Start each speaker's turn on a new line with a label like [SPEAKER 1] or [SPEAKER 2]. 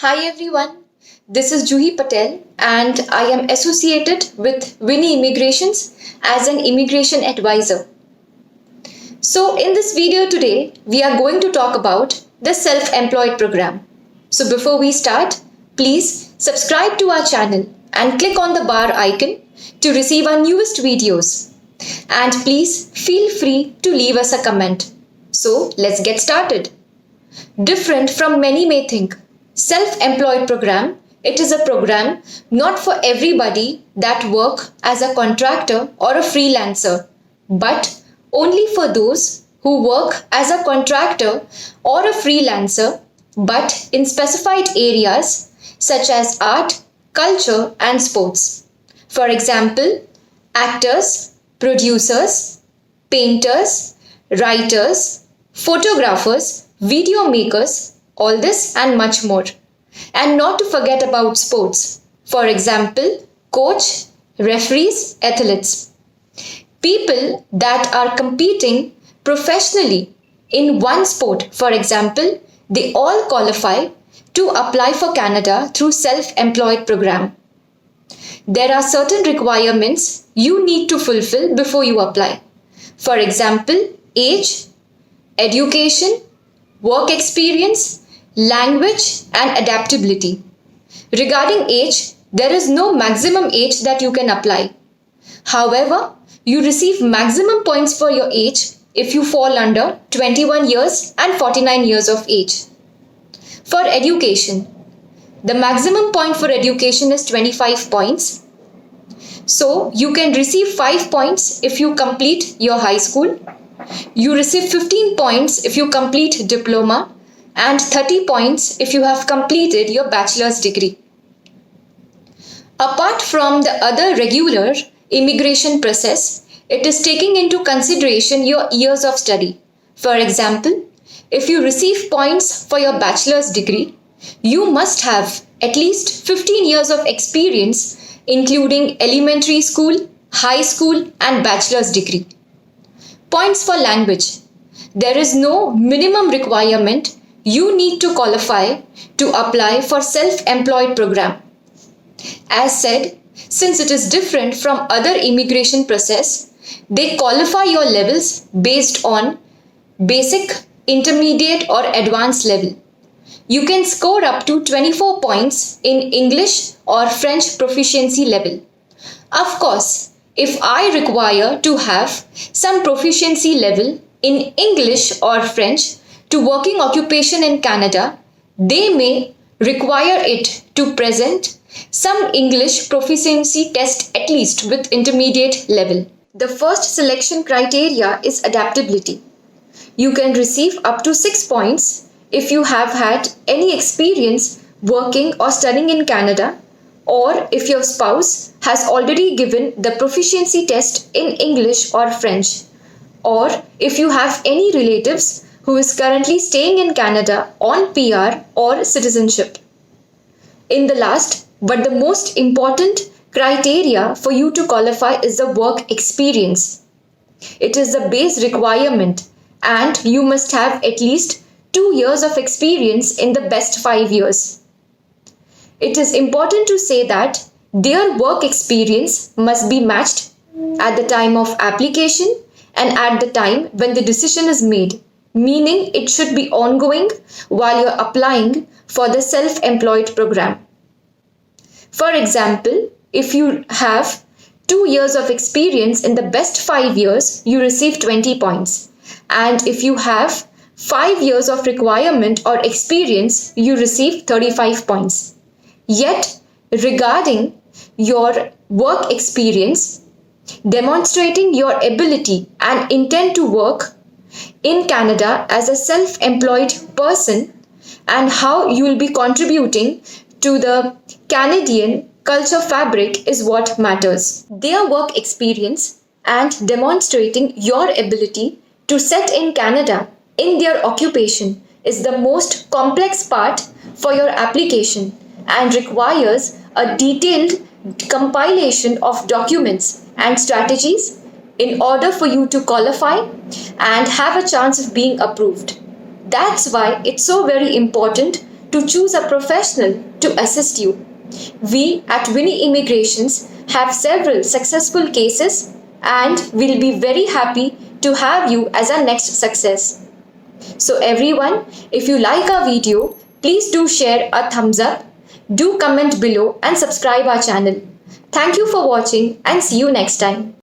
[SPEAKER 1] Hi everyone, this is Juhi Patel and I am associated with Winnie Immigrations as an immigration advisor. So in this video today, we are going to talk about the self-employed program. So before we start, please subscribe to our channel and click on the bar icon to receive our newest videos. And please feel free to leave us a comment. So let's get started. Different from many may think, self-employed program, it is a program not for everybody that work as a contractor or a freelancer, but only for those who work as a contractor or a freelancer, but in specified areas such as art, culture, and sports. For example, actors, producers, painters, writers, photographers, video makers, all this and much more. And not to forget about sports. For example, coach, referees, athletes. People that are competing professionally in one sport, for example, they all qualify to apply for Canada through self-employed program. There are certain requirements you need to fulfill before you apply. For example, age, education, work experience, language, and adaptability. Regarding age, there is no maximum age that you can apply. However, you receive maximum points for your age if you fall under 21 years and 49 years of age. For education, the maximum point for education is 25 points. So, you can receive 5 points if you complete your high school. You receive 15 points if you complete diploma and 30 points if you have completed your bachelor's degree. Apart from the other regular immigration process, it is taking into consideration your years of study. For example, if you receive points for your bachelor's degree, you must have at least 15 years of experience, including elementary school, high school, and bachelor's degree. Points for language. There is no minimum requirement you need to qualify to apply for self-employed program. As said, since it is different from other immigration process, they qualify your levels based on basic, intermediate or advanced level. You can score up to 24 points in English or French proficiency level. Of course, if I require to have some proficiency level in English or French to working occupation in Canada, they may require it to present some English proficiency test at least with intermediate level. The first selection criteria is adaptability. You can receive up to 6 points if you have had any experience working or studying in Canada, or if your spouse has already given the proficiency test in English or French, or if you have any relatives who is currently staying in Canada on PR or citizenship. In the last but the most important criteria for you to qualify is the work experience. It is the base requirement and you must have at least 2 years of experience in the best 5 years. It is important to say that their work experience must be matched at the time of application and at the time when the decision is made, meaning it should be ongoing while you're applying for the self-employed program. For example, if you have 2 years of experience in the best 5 years, you receive 20 points. And if you have 5 years of requirement or experience, you receive 35 points. Yet, regarding your work experience, demonstrating your ability and intent to work in Canada as a self-employed person and how you will be contributing to the Canadian culture fabric is what matters. Their work experience and demonstrating your ability to set in Canada in their occupation is the most complex part for your application and requires a detailed compilation of documents and strategies in order for you to qualify and have a chance of being approved. That's why it's so very important to choose a professional to assist you. We at Winnie Immigrations have several successful cases and will be very happy to have you as our next success. So everyone, if you like our video, please do share a thumbs up, do comment below and subscribe our channel. Thank you for watching and see you next time.